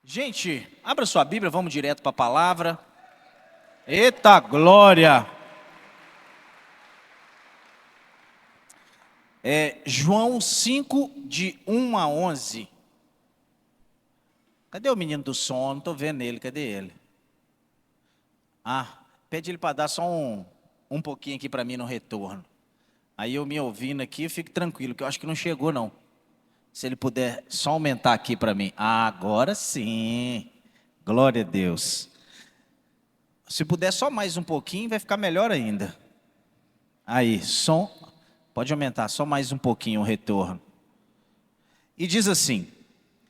Gente, abra sua Bíblia, vamos direto para a palavra. Eita glória! João 5, de 1 a 11. Cadê o menino do som? Não estou vendo ele, cadê ele? Pede ele para dar só um pouquinho aqui para mim no retorno. Aí eu me ouvindo aqui, fico tranquilo, que eu acho que não chegou não. Se ele puder só aumentar aqui para mim. Agora sim, glória a Deus. Se puder só mais um pouquinho, vai ficar melhor ainda. Aí, som, pode aumentar só mais um pouquinho o retorno. E diz assim: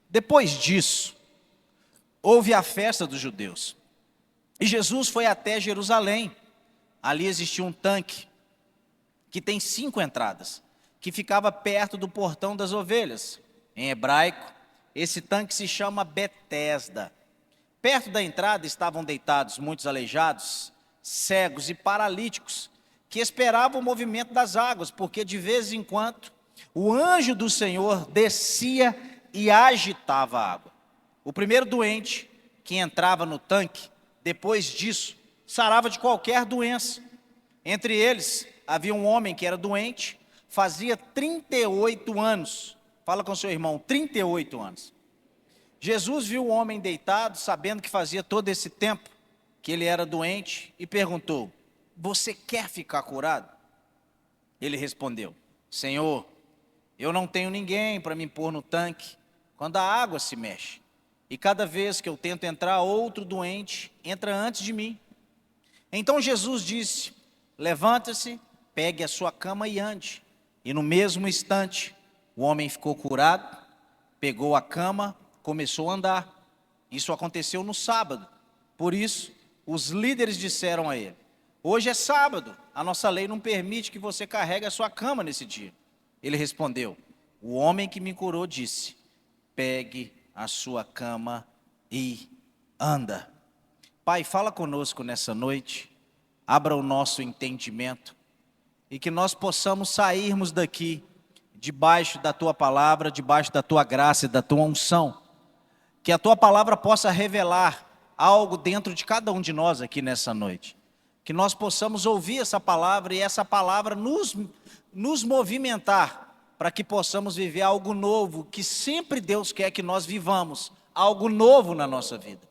depois disso, houve a festa dos judeus. E Jesus foi até Jerusalém. Ali existia um tanque, que tem 5 entradas, que ficava perto do portão das ovelhas. Em hebraico, esse tanque se chama Betesda. Perto da entrada estavam deitados muitos aleijados, cegos e paralíticos, que esperavam o movimento das águas, porque de vez em quando o anjo do Senhor descia e agitava a água. O primeiro doente que entrava no tanque, depois disso, sarava de qualquer doença. Entre eles, havia um homem que era doente, fazia 38 anos. Fala com seu irmão, 38 anos. Jesus viu o homem deitado, sabendo que fazia todo esse tempo que ele era doente, e perguntou: você quer ficar curado? Ele respondeu: Senhor, eu não tenho ninguém para me pôr no tanque quando a água se mexe. E cada vez que eu tento entrar, outro doente entra antes de mim. Então Jesus disse: levanta-se, pegue a sua cama e ande. E no mesmo instante, o homem ficou curado, pegou a cama, começou a andar. Isso aconteceu no sábado. Por isso, os líderes disseram a ele: hoje é sábado, a nossa lei não permite que você carregue a sua cama nesse dia. Ele respondeu: o homem que me curou disse: pegue a sua cama e anda. Pai, fala conosco nessa noite, abra o nosso entendimento, e que nós possamos sairmos daqui, debaixo da Tua palavra, debaixo da Tua graça e da Tua unção. Que a Tua palavra possa revelar algo dentro de cada um de nós aqui nessa noite. Que nós possamos ouvir essa palavra e essa palavra nos movimentar, para que possamos viver algo novo, que sempre Deus quer que nós vivamos, algo novo na nossa vida.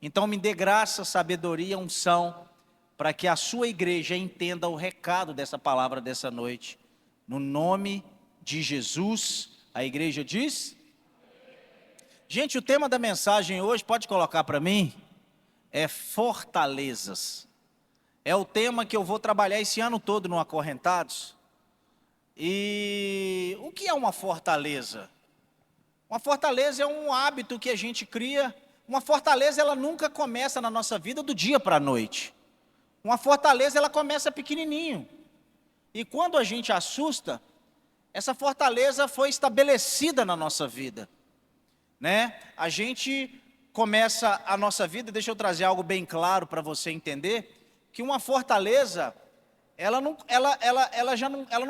Então me dê graça, sabedoria, unção, para que a sua igreja entenda o recado dessa palavra dessa noite. No nome de Jesus, a igreja diz... Gente, o tema da mensagem hoje, pode colocar para mim, é fortalezas. É o tema que eu vou trabalhar esse ano todo no Acorrentados. E o que é uma fortaleza? Uma fortaleza é um hábito que a gente cria. Uma fortaleza, ela nunca começa na nossa vida do dia para a noite. Uma fortaleza, ela começa pequenininho. E quando a gente assusta, essa fortaleza foi estabelecida na nossa vida. A gente começa a nossa vida, deixa eu trazer algo bem claro para você entender, que uma fortaleza, ela não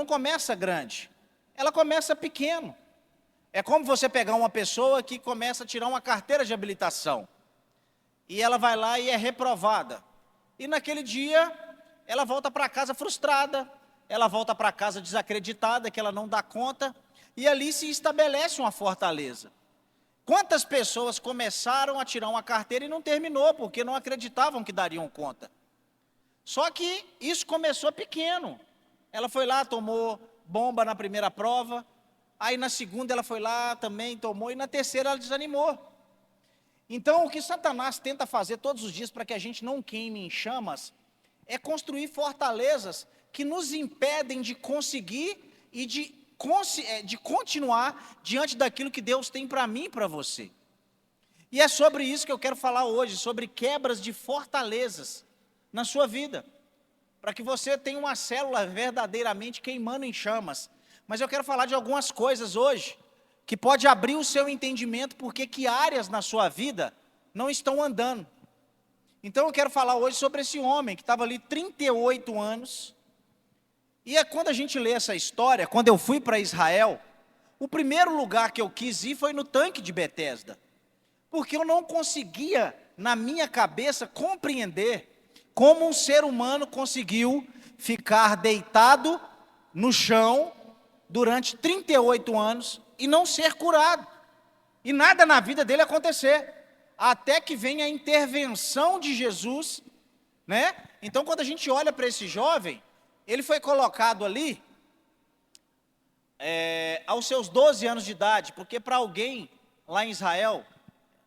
começa grande, ela começa pequeno. É como você pegar uma pessoa que começa a tirar uma carteira de habilitação, e ela vai lá e é reprovada, e naquele dia, ela volta para casa frustrada, ela volta para casa desacreditada, que ela não dá conta, e ali se estabelece uma fortaleza. Quantas pessoas começaram a tirar uma carteira e não terminou, porque não acreditavam que dariam conta? Só que isso começou pequeno. Ela foi lá, tomou bomba na primeira prova, aí na segunda ela foi lá, também tomou, e na terceira ela desanimou. Então o que Satanás tenta fazer todos os dias para que a gente não queime em chamas, é construir fortalezas que nos impedem de conseguir e de continuar diante daquilo que Deus tem para mim e para você. E é sobre isso que eu quero falar hoje, sobre quebras de fortalezas na sua vida, para que você tenha uma célula verdadeiramente queimando em chamas. Mas eu quero falar de algumas coisas hoje, que pode abrir o seu entendimento, porque que áreas na sua vida não estão andando. Então eu quero falar hoje sobre esse homem, que estava ali 38 anos, e quando a gente lê essa história, quando eu fui para Israel, o primeiro lugar que eu quis ir foi no tanque de Betesda. Porque eu não conseguia, na minha cabeça, compreender como um ser humano conseguiu ficar deitado no chão durante 38 anos e não ser curado. E nada na vida dele acontecer. Até que vem a intervenção de Jesus, né? Então, quando a gente olha para esse jovem, ele foi colocado ali aos seus 12 anos de idade, porque para alguém lá em Israel,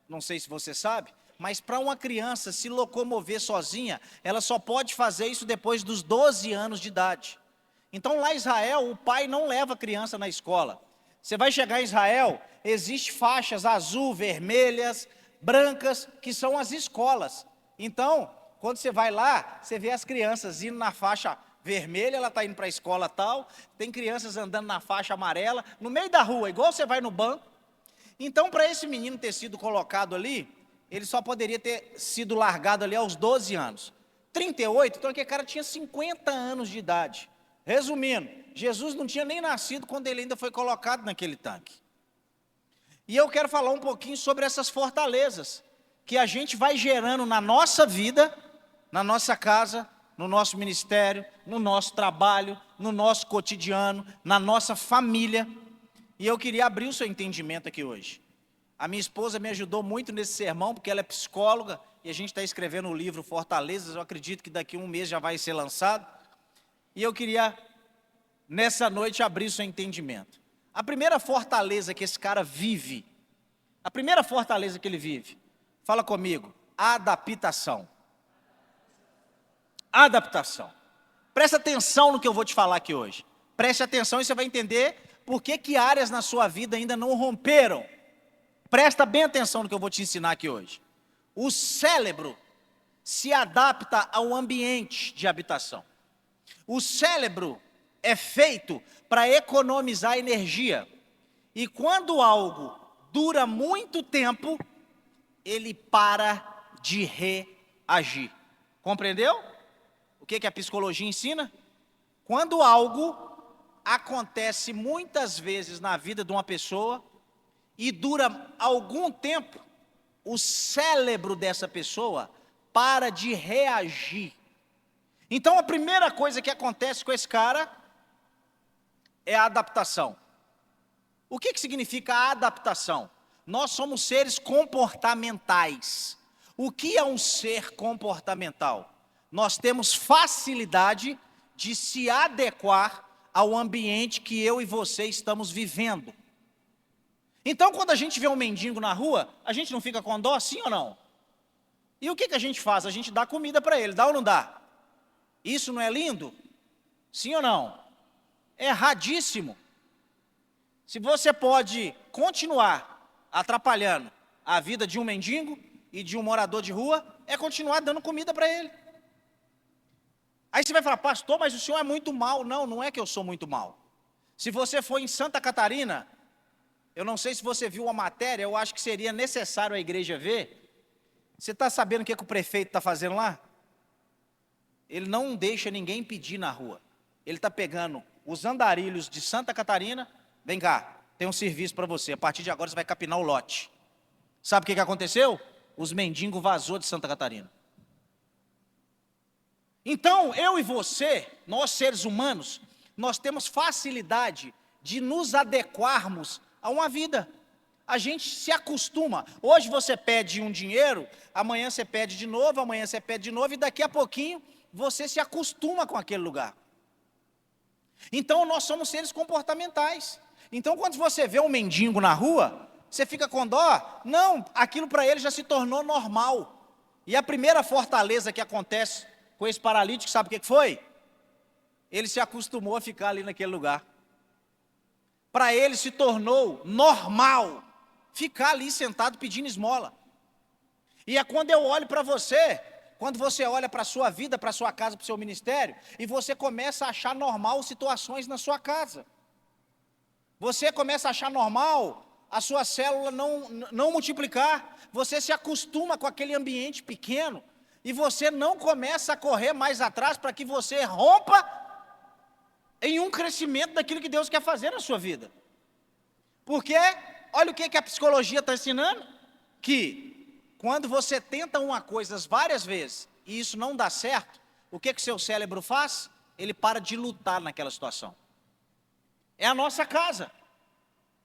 não sei se você sabe, mas para uma criança se locomover sozinha, ela só pode fazer isso depois dos 12 anos de idade. Então lá em Israel, o pai não leva a criança na escola. Você vai chegar em Israel, existem faixas azul, vermelhas, brancas, que são as escolas. Então, quando você vai lá, você vê as crianças indo na faixa vermelha, ela está indo para a escola tal, tem crianças andando na faixa amarela, no meio da rua, igual você vai no banco. Então, para esse menino ter sido colocado ali, ele só poderia ter sido largado ali aos 12 anos. 38, então aquele cara tinha 50 anos de idade. Resumindo, Jesus não tinha nem nascido quando ele ainda foi colocado naquele tanque. E eu quero falar um pouquinho sobre essas fortalezas que a gente vai gerando na nossa vida, na nossa casa, no nosso ministério, no nosso trabalho, no nosso cotidiano, na nossa família. E eu queria abrir o seu entendimento aqui hoje. A minha esposa me ajudou muito nesse sermão, porque ela é psicóloga, e a gente está escrevendo o livro Fortalezas, eu acredito que daqui a um mês já vai ser lançado. E eu queria, nessa noite, abrir o seu entendimento. A primeira fortaleza que esse cara vive, a primeira fortaleza que ele vive, fala comigo, adaptação. Adaptação. Presta atenção no que eu vou te falar aqui hoje. Preste atenção e você vai entender por que áreas na sua vida ainda não romperam. Presta bem atenção no que eu vou te ensinar aqui hoje. O cérebro se adapta ao ambiente de habitação. O cérebro é feito para economizar energia. E quando algo dura muito tempo, ele para de reagir. Compreendeu? O que a psicologia ensina? Quando algo acontece muitas vezes na vida de uma pessoa e dura algum tempo, o cérebro dessa pessoa para de reagir. Então a primeira coisa que acontece com esse cara é a adaptação. O que significa a adaptação? Nós somos seres comportamentais. O que é um ser comportamental? Nós temos facilidade de se adequar ao ambiente que eu e você estamos vivendo. Então, quando a gente vê um mendigo na rua, a gente não fica com dó, sim ou não? E o que a gente faz? A gente dá comida para ele, dá ou não dá? Isso não é lindo? Sim ou não? É erradíssimo. Se você pode continuar atrapalhando a vida de um mendigo e de um morador de rua, é continuar dando comida para ele. Aí você vai falar, pastor, mas o senhor é muito mal. Não, não é que eu sou muito mal. Se você for em Santa Catarina, eu não sei se você viu a matéria, eu acho que seria necessário a igreja ver. Você está sabendo o que o prefeito está fazendo lá? Ele não deixa ninguém pedir na rua. Ele está pegando os andarilhos de Santa Catarina, vem cá, tem um serviço para você, a partir de agora você vai capinar o lote. Sabe o que aconteceu? Os mendigos vazou de Santa Catarina. Então, eu e você, nós seres humanos, nós temos facilidade de nos adequarmos a uma vida. A gente se acostuma. Hoje você pede um dinheiro, amanhã você pede de novo, amanhã você pede de novo, e daqui a pouquinho você se acostuma com aquele lugar. Então, nós somos seres comportamentais. Então, quando você vê um mendigo na rua, você fica com dó? Não, aquilo para ele já se tornou normal. E a primeira fortaleza que acontece com esse paralítico, sabe o que foi? Ele se acostumou a ficar ali naquele lugar. Para ele se tornou normal ficar ali sentado pedindo esmola. E é quando eu olho para você, quando você olha para a sua vida, para a sua casa, para o seu ministério, e você começa a achar normal situações na sua casa. Você começa a achar normal a sua célula não multiplicar. Você se acostuma com aquele ambiente pequeno. E você não começa a correr mais atrás para que você rompa em um crescimento daquilo que Deus quer fazer na sua vida. Porque, olha o que a psicologia está ensinando. que quando você tenta uma coisa várias vezes e isso não dá certo, o que o seu cérebro faz? Ele para de lutar naquela situação. É a nossa casa.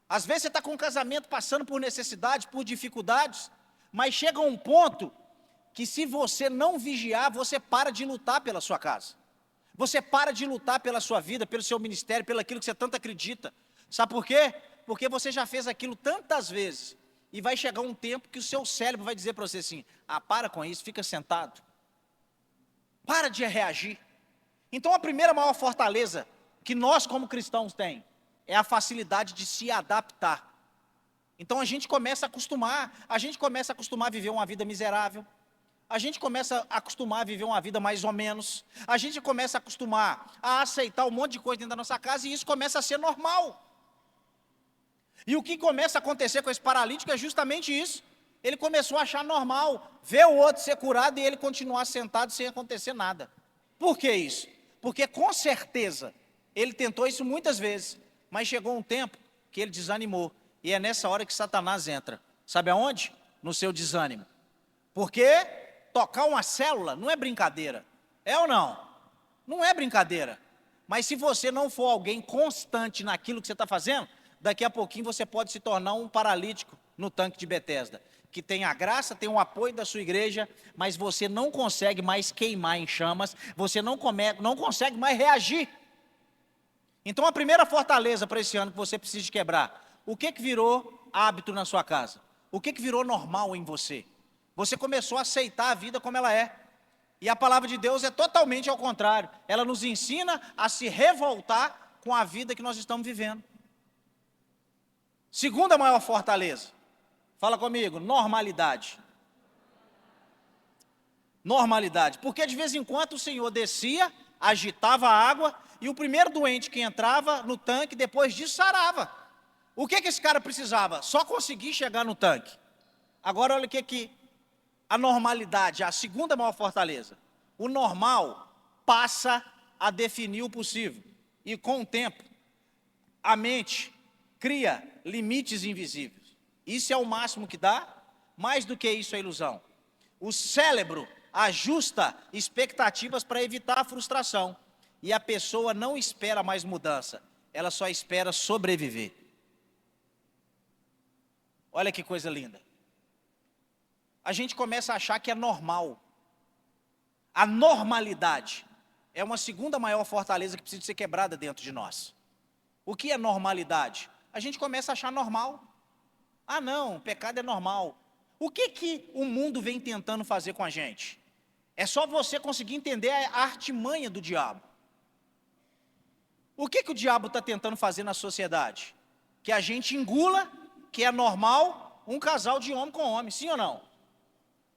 Às vezes você está com um casamento passando por necessidades, por dificuldades, mas chega um ponto que se você não vigiar, você para de lutar pela sua casa. Você para de lutar pela sua vida, pelo seu ministério, pelo aquilo que você tanto acredita. Sabe por quê? Porque você já fez aquilo tantas vezes. E vai chegar um tempo que o seu cérebro vai dizer para você assim, para com isso, fica sentado. Para de reagir. Então a primeira maior fortaleza que nós como cristãos tem é a facilidade de se adaptar. Então a gente começa a acostumar a viver uma vida miserável. A gente começa a acostumar a viver uma vida mais ou menos. A gente começa a acostumar a aceitar um monte de coisa dentro da nossa casa e isso começa a ser normal. E o que começa a acontecer com esse paralítico é justamente isso. Ele começou a achar normal ver o outro ser curado e ele continuar sentado sem acontecer nada. Por que isso? Porque com certeza ele tentou isso muitas vezes, mas chegou um tempo que ele desanimou. E é nessa hora que Satanás entra. Sabe aonde? No seu desânimo. Porque tocar uma célula não é brincadeira. É ou não? Não é brincadeira. Mas se você não for alguém constante naquilo que você está fazendo, daqui a pouquinho você pode se tornar um paralítico no tanque de Betesda, que tem a graça, tem o apoio da sua igreja, mas você não consegue mais queimar em chamas, você não consegue mais reagir. Então a primeira fortaleza para esse ano que você precisa de quebrar, o que virou hábito na sua casa? O que virou normal em você? Você começou a aceitar a vida como ela é. E a palavra de Deus é totalmente ao contrário. Ela nos ensina a se revoltar com a vida que nós estamos vivendo. Segunda maior fortaleza. Fala comigo, normalidade. Normalidade. Porque de vez em quando o Senhor descia, agitava a água, e o primeiro doente que entrava no tanque, depois disso, sarava. O que esse cara precisava? Só conseguir chegar no tanque. Agora olha o que a normalidade, a segunda maior fortaleza. O normal passa a definir o possível. E com o tempo, a mente cria limites invisíveis. Isso é o máximo que dá, mais do que isso é ilusão. O cérebro ajusta expectativas para evitar a frustração. E a pessoa não espera mais mudança, ela só espera sobreviver. Olha que coisa linda. A gente começa a achar que é normal. A normalidade é uma segunda maior fortaleza que precisa ser quebrada dentro de nós. O que é normalidade? A gente começa a achar normal. Ah não, o pecado é normal. O que o mundo vem tentando fazer com a gente? É só você conseguir entender a artimanha do diabo. O que o diabo está tentando fazer na sociedade? Que a gente engula, que é normal, um casal de homem com homem, sim ou não?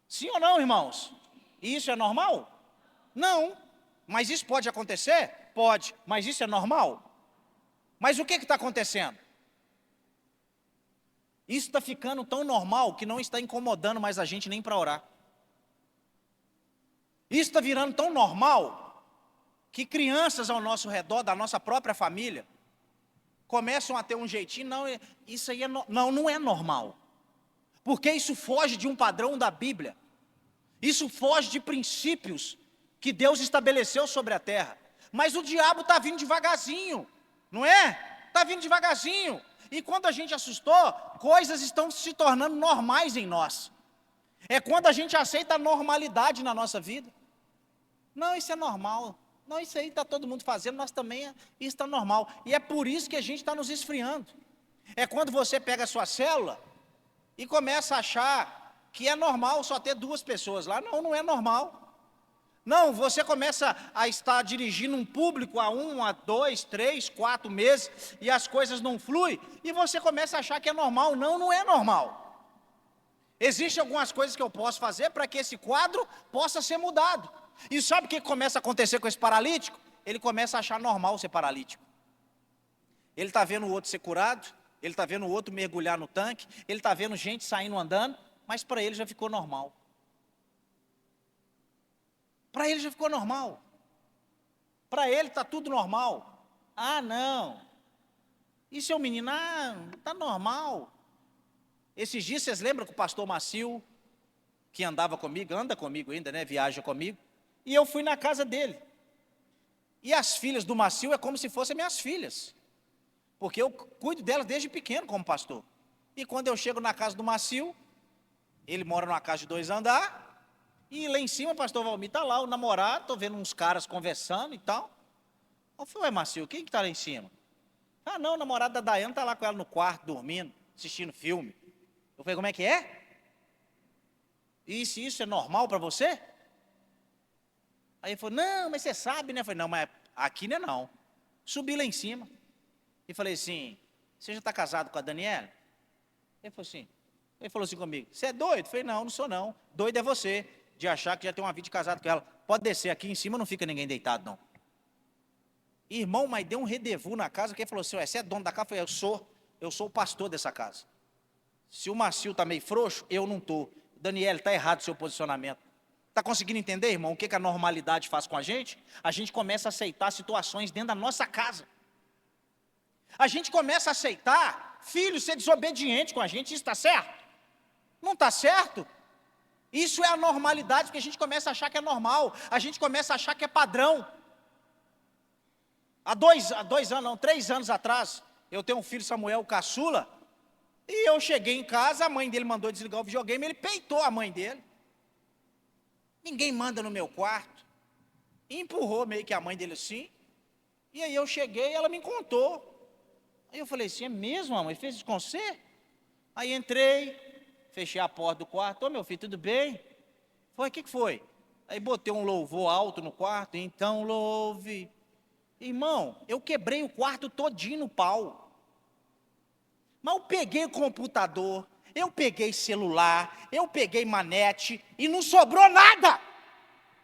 Sim ou não, irmãos? E isso é normal? Não. Mas isso pode acontecer? Pode. Mas isso é normal? Mas o que está acontecendo? Isso está ficando tão normal que não está incomodando mais a gente nem para orar. Isso está virando tão normal que crianças ao nosso redor, da nossa própria família, começam a ter um jeitinho, não, isso aí não é normal. Porque isso foge de um padrão da Bíblia. Isso foge de princípios que Deus estabeleceu sobre a terra. Mas o diabo está vindo devagarzinho, não é? Está vindo devagarzinho. E quando a gente assustou, coisas estão se tornando normais em nós. É quando a gente aceita a normalidade na nossa vida. Não, isso é normal. Não, isso aí está todo mundo fazendo, nós também, isso está normal. E é por isso que a gente está nos esfriando. É quando você pega a sua célula e começa a achar que é normal só ter 2 pessoas lá. Não, não é normal. Não, você começa a estar dirigindo um público há 1, a 2, 3, 4 meses e as coisas não fluem e você começa a achar que é normal. Não, não é normal. Existem algumas coisas que eu posso fazer para que esse quadro possa ser mudado. E sabe o que começa a acontecer com esse paralítico? Ele começa a achar normal ser paralítico. Ele está vendo o outro ser curado, ele está vendo o outro mergulhar no tanque, ele está vendo gente saindo andando, mas para ele já ficou normal. Para ele já ficou normal. Para ele está tudo normal. Ah, não. Isso é um menino, está normal. Esses dias, vocês lembram que o pastor Macio, que andava comigo, anda comigo ainda, né? Viaja comigo. E eu fui na casa dele. E as filhas do Macio é como se fossem minhas filhas. Porque eu cuido delas desde pequeno como pastor. E quando eu chego na casa do Macio, ele mora numa casa de 2 andares, e lá em cima o pastor Valmir está lá, o namorado, estou vendo uns caras conversando e tal. Eu falei, ué, Macio, quem que está lá em cima? Ah, não, o namorado da Daiane está lá com ela no quarto, dormindo, assistindo filme. Eu falei, como é que é? Isso é normal para você? Aí ele falou, não, mas você sabe, né? Eu falei, não, mas aqui não é não. Subi lá em cima e falei assim, você já está casado com a Daniela? Ele falou assim comigo, você é doido? Eu falei, não sou não. Doido é você, de achar que já tem uma vida de casado com ela. Pode descer aqui em cima, não fica ninguém deitado não. Irmão, mas deu um rendezvous na casa, que ele falou assim, ué, você é dono da casa? Eu falei, eu sou o pastor dessa casa. Se o Macio está meio frouxo, eu não estou. Daniel, está errado o seu posicionamento. Está conseguindo entender, irmão, o que a normalidade faz com a gente? A gente começa a aceitar situações dentro da nossa casa. A gente começa a aceitar filho ser desobediente com a gente, isso está certo? Não está certo? Isso é a normalidade, porque a gente começa a achar que é normal, a gente começa a achar que é padrão. Há 3 anos atrás, eu tenho um filho, Samuel, o caçula, e eu cheguei em casa, a mãe dele mandou desligar o videogame, ele peitou a mãe dele. Ninguém manda no meu quarto. E empurrou meio que a mãe dele assim. E aí eu cheguei e ela me contou. Aí eu falei assim, é mesmo, mamãe? Fez isso com você? Aí entrei, fechei a porta do quarto. Ô, meu filho, tudo bem? Foi, o que foi? Aí botei um louvor alto no quarto. Então louve. Irmão, eu quebrei o quarto todinho no pau. Mas eu peguei o computador, eu peguei celular, eu peguei manete e não sobrou nada.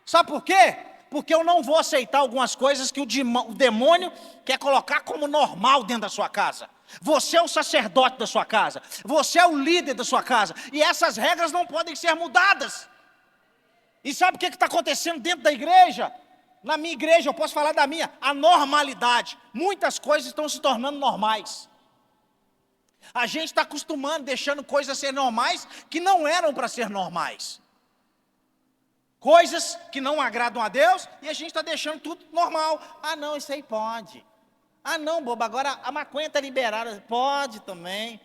Sabe por quê? Porque eu não vou aceitar algumas coisas que o demônio quer colocar como normal dentro da sua casa. Você é o sacerdote da sua casa, você é o líder da sua casa, e essas regras não podem ser mudadas. E sabe o que está acontecendo dentro da igreja? Na minha igreja, eu posso falar da minha, a normalidade. Muitas coisas estão se tornando normais. A gente está acostumando, deixando coisas ser normais que não eram para ser normais. Coisas que não agradam a Deus e a gente está deixando tudo normal. Ah, não, isso aí pode. Ah, não, boba, agora a maconha está liberada. Pode também.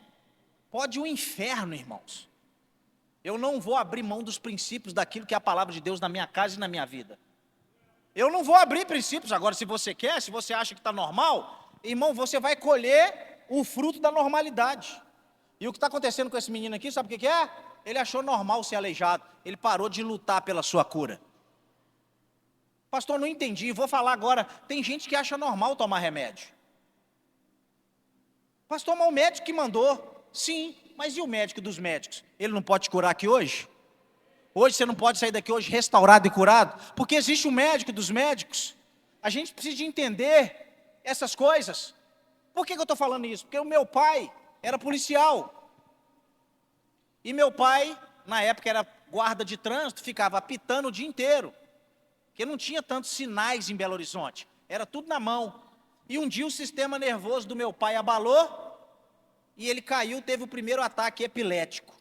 Pode o inferno, irmãos. Eu não vou abrir mão dos princípios daquilo que é a palavra de Deus na minha casa e na minha vida. Eu não vou abrir princípios. Agora, se você quer, se você acha que está normal, irmão, você vai colher o fruto da normalidade. E o que está acontecendo com esse menino aqui, sabe o que é? Ele achou normal ser aleijado. Ele parou de lutar pela sua cura. Pastor, não entendi, vou falar agora. Tem gente que acha normal tomar remédio. Pastor, mas o médico que mandou. Sim, mas e o médico dos médicos? Ele não pode te curar aqui hoje? Hoje você não pode sair daqui hoje restaurado e curado? Porque existe o médico dos médicos. A gente precisa de entender essas coisas. Por que eu estou falando isso? Porque o meu pai era policial. E meu pai, na época, era guarda de trânsito, ficava apitando o dia inteiro. Porque não tinha tantos sinais em Belo Horizonte. Era tudo na mão. E um dia o sistema nervoso do meu pai abalou, e ele caiu, teve o primeiro ataque epilético.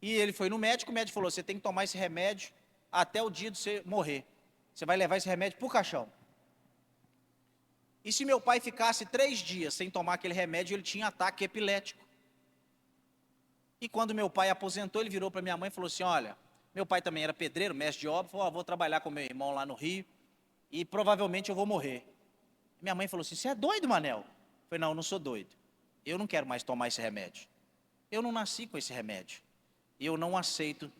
E ele foi no médico, o médico falou, você tem que tomar esse remédio até o dia de você morrer. Você vai levar esse remédio para o caixão. E se meu pai ficasse 3 dias sem tomar aquele remédio, ele tinha ataque epilético. E quando meu pai aposentou, ele virou para minha mãe e falou assim, olha, meu pai também era pedreiro, mestre de obra, falou, vou trabalhar com meu irmão lá no Rio, e provavelmente eu vou morrer. Minha mãe falou assim, você é doido, Manel? Eu falei, não, eu não sou doido. Eu não quero mais tomar esse remédio. Eu não nasci com esse remédio. Eu não aceito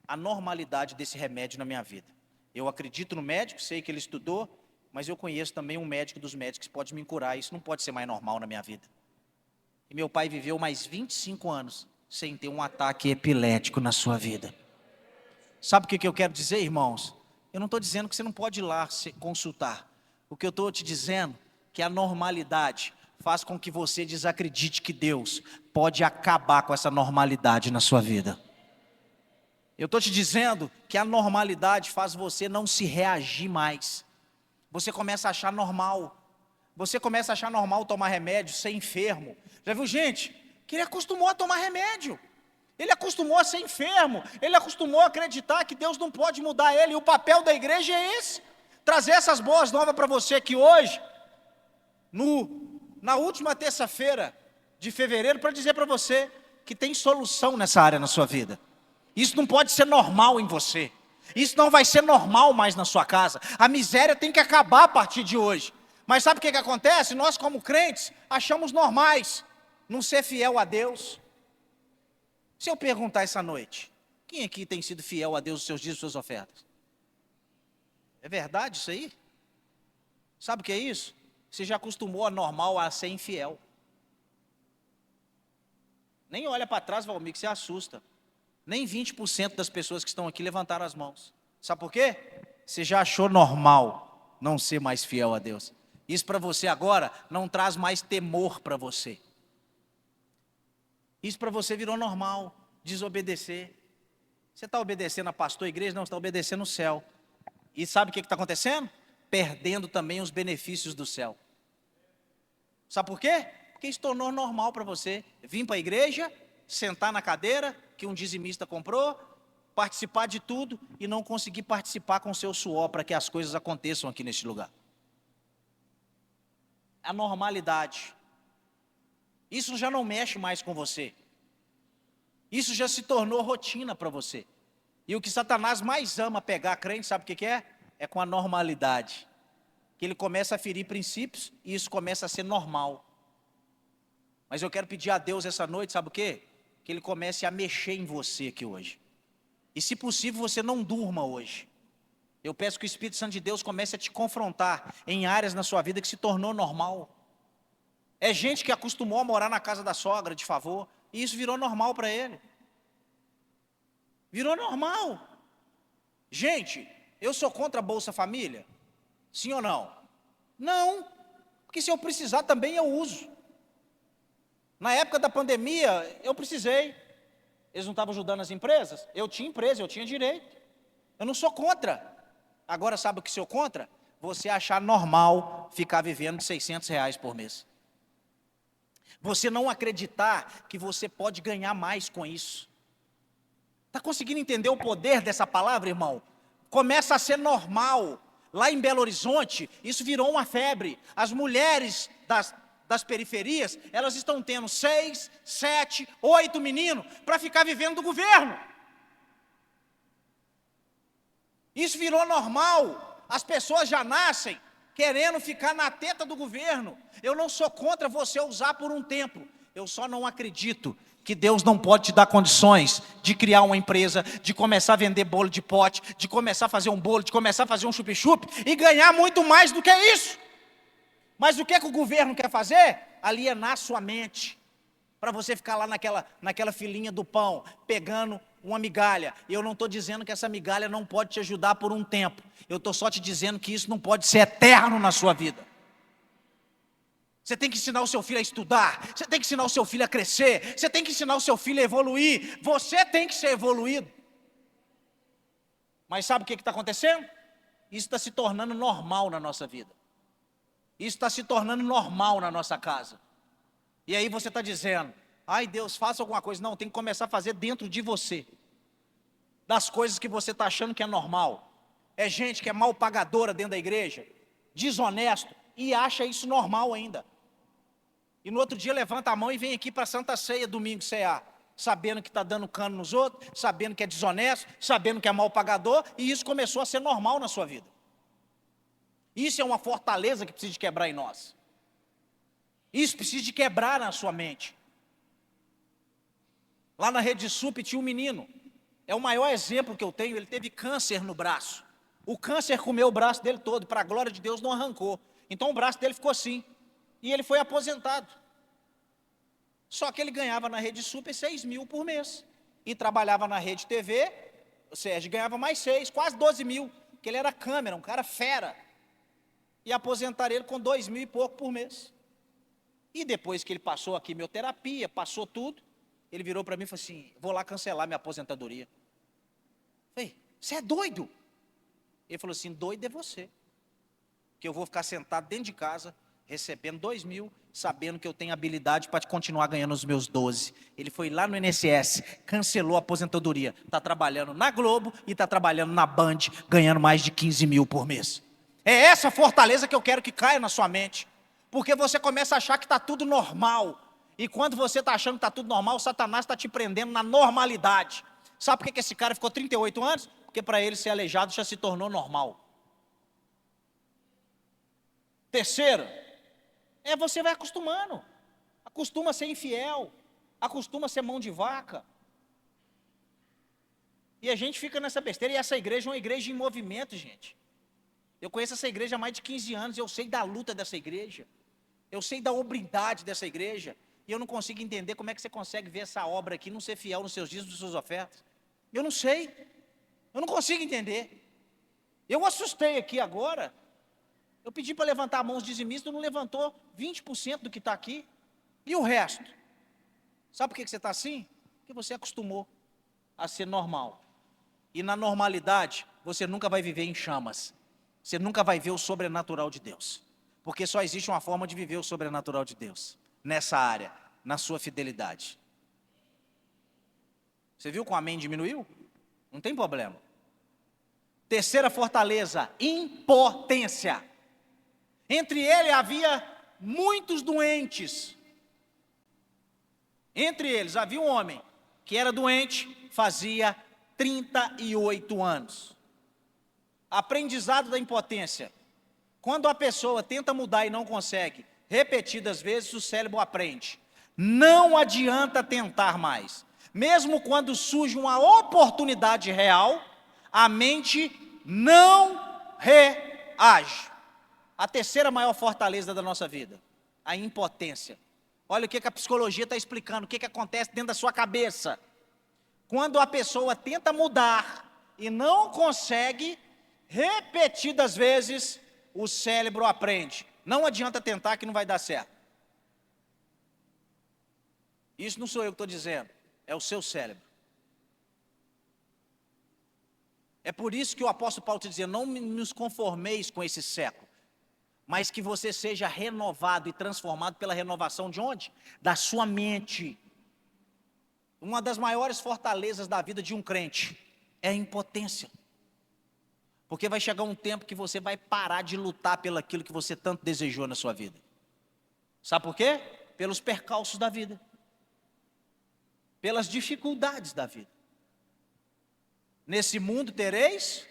a normalidade desse remédio na minha vida. Eu acredito no médico, sei que ele estudou, mas eu conheço também um médico dos médicos que pode me curar. Isso não pode ser mais normal na minha vida. E meu pai viveu mais 25 anos sem ter um ataque epilético na sua vida. Sabe o que eu quero dizer, irmãos? Eu não estou dizendo que você não pode ir lá se consultar. O que eu estou te dizendo é que a normalidade faz com que você desacredite que Deus pode acabar com essa normalidade na sua vida. Eu estou te dizendo que a normalidade faz você não se reagir mais. Você começa a achar normal. Você começa a achar normal tomar remédio, ser enfermo. Já viu gente Que ele acostumou a tomar remédio. Ele acostumou a ser enfermo. Ele acostumou a acreditar que Deus não pode mudar ele. E o papel da igreja é esse. Trazer essas boas novas para você aqui hoje, na última terça-feira de fevereiro, para dizer para você que tem solução nessa área na sua vida. Isso não pode ser normal em você. Isso não vai ser normal mais na sua casa. A miséria tem que acabar a partir de hoje. Mas sabe o que acontece? Nós, como crentes, achamos normais não ser fiel a Deus. Se eu perguntar essa noite, quem aqui tem sido fiel a Deus nos seus dias e suas ofertas? É verdade isso aí? Sabe o que é isso? Você já acostumou a normal a ser infiel. Nem olha para trás, Valmir, que você assusta. Nem 20% das pessoas que estão aqui levantaram as mãos. Sabe por quê? Você já achou normal não ser mais fiel a Deus. Isso para você agora não traz mais temor para você. Isso para você virou normal, desobedecer. Você está obedecendo a pastor, a igreja? Não, você está obedecendo o céu. E sabe o que está acontecendo? Perdendo também os benefícios do céu. Sabe por quê? Porque isso tornou normal para você vir para a igreja, sentar na cadeira que um dizimista comprou, participar de tudo e não conseguir participar com o seu suor para que as coisas aconteçam aqui neste lugar. A normalidade. Isso já não mexe mais com você. Isso já se tornou rotina para você. E o que Satanás mais ama pegar crente, sabe o que é? É com a normalidade. Que ele começa a ferir princípios e isso começa a ser normal. Mas eu quero pedir a Deus essa noite, sabe o quê? Que Ele comece a mexer em você aqui hoje. E se possível você não durma hoje. Eu peço que o Espírito Santo de Deus comece a te confrontar em áreas na sua vida que se tornou normal. É gente que acostumou a morar na casa da sogra de favor, e isso virou normal para ele. Virou normal. Gente, eu sou contra a Bolsa Família? Sim ou não? Não, porque se eu precisar também eu uso. Na época da pandemia, eu precisei. Eles não estavam ajudando as empresas? Eu tinha empresa, eu tinha direito. Eu não sou contra. Agora, sabe o que sou contra? Você achar normal ficar vivendo de R$600 por mês. Você não acreditar que você pode ganhar mais com isso. Está conseguindo entender o poder dessa palavra, irmão? Começa a ser normal. Lá em Belo Horizonte, isso virou uma febre. As mulheres das periferias, elas estão tendo 6, 7, 8 meninos para ficar vivendo do governo. Isso virou normal. As pessoas já nascem querendo ficar na teta do governo. Eu não sou contra você usar por um tempo. Eu só não acredito que Deus não pode te dar condições de criar uma empresa, de começar a vender bolo de pote, de começar a fazer um bolo, de começar a fazer um chup-chup e ganhar muito mais do que isso. Mas o que é que o governo quer fazer? Alienar sua mente, para você ficar lá naquela filinha do pão, pegando uma migalha. E eu não estou dizendo que essa migalha não pode te ajudar por um tempo. Eu estou só te dizendo que isso não pode ser eterno na sua vida. Você tem que ensinar o seu filho a estudar, você tem que ensinar o seu filho a crescer, você tem que ensinar o seu filho a evoluir, você tem que ser evoluído. Mas sabe o que está acontecendo? Isso está se tornando normal na nossa vida. Isso está se tornando normal na nossa casa. E aí você está dizendo, ai Deus, faça alguma coisa. Não, tem que começar a fazer dentro de você. Das coisas que você está achando que é normal. É gente que é mal pagadora dentro da igreja, desonesto, e acha isso normal ainda. E no outro dia levanta a mão e vem aqui para a Santa Ceia, domingo cear, sabendo que está dando cano nos outros, sabendo que é desonesto, sabendo que é mal pagador, e isso começou a ser normal na sua vida. Isso é uma fortaleza que precisa de quebrar em nós. Isso precisa de quebrar na sua mente. Lá na Rede Sup tinha um menino, é o maior exemplo que eu tenho, ele teve câncer no braço. O câncer comeu o braço dele todo, para a glória de Deus não arrancou. Então o braço dele ficou assim, e ele foi aposentado. Só que ele ganhava na Rede Super 6 mil por mês. E trabalhava na Rede TV, o Sérgio ganhava mais 6, quase 12 mil. Porque ele era câmera, um cara fera. E aposentaram ele com 2 mil e pouco por mês. E depois que ele passou a quimioterapia, passou tudo, ele virou para mim e falou assim, vou lá cancelar minha aposentadoria. Eu falei, você é doido? Ele falou assim, doido é você. Que eu vou ficar sentado dentro de casa, recebendo 2.000, sabendo que eu tenho habilidade para continuar ganhando os meus 12. Ele foi lá no INSS, cancelou a aposentadoria, está trabalhando na Globo e está trabalhando na Band, ganhando mais de 15.000 por mês. É essa fortaleza que eu quero que caia na sua mente, porque você começa a achar que está tudo normal, e quando você está achando que está tudo normal, Satanás está te prendendo na normalidade. Sabe por que esse cara ficou 38 anos? Porque para ele ser aleijado já se tornou normal. Terceiro, você vai acostumando. Acostuma a ser infiel, acostuma a ser mão de vaca. E a gente fica nessa besteira, e essa igreja é uma igreja em movimento, gente. Eu conheço essa igreja há mais de 15 anos, eu sei da luta dessa igreja, eu sei da hombridade dessa igreja, e eu não consigo entender como é que você consegue ver essa obra aqui, não ser fiel nos seus dízimos, nas suas ofertas. Eu não sei, eu não consigo entender. Eu assustei aqui agora, eu pedi para levantar a mão os dizimistas, não levantou 20% do que está aqui, e o resto? Sabe por que você está assim? Porque você acostumou a ser normal, e na normalidade, você nunca vai viver em chamas, você nunca vai ver o sobrenatural de Deus, porque só existe uma forma de viver o sobrenatural de Deus, nessa área, na sua fidelidade. Você viu que o amém diminuiu? Não tem problema. Terceira fortaleza, impotência. Entre ele havia muitos doentes. Entre eles havia um homem que era doente, fazia 38 anos. Aprendizado da impotência. Quando a pessoa tenta mudar e não consegue, repetidas vezes o cérebro aprende. Não adianta tentar mais. Mesmo quando surge uma oportunidade real, a mente não reage. A terceira maior fortaleza da nossa vida, a impotência. Olha o que a psicologia está explicando, o que acontece dentro da sua cabeça. Quando a pessoa tenta mudar e não consegue, repetidas vezes, o cérebro aprende. Não adianta tentar que não vai dar certo. Isso não sou eu que estou dizendo, é o seu cérebro. É por isso que o apóstolo Paulo está dizendo, não nos conformeis com esse século, mas que você seja renovado e transformado pela renovação de onde? Da sua mente. Uma das maiores fortalezas da vida de um crente é a impotência. Porque vai chegar um tempo que você vai parar de lutar pelo aquilo que você tanto desejou na sua vida. Sabe por quê? Pelos percalços da vida. Pelas dificuldades da vida. Nesse mundo tereis,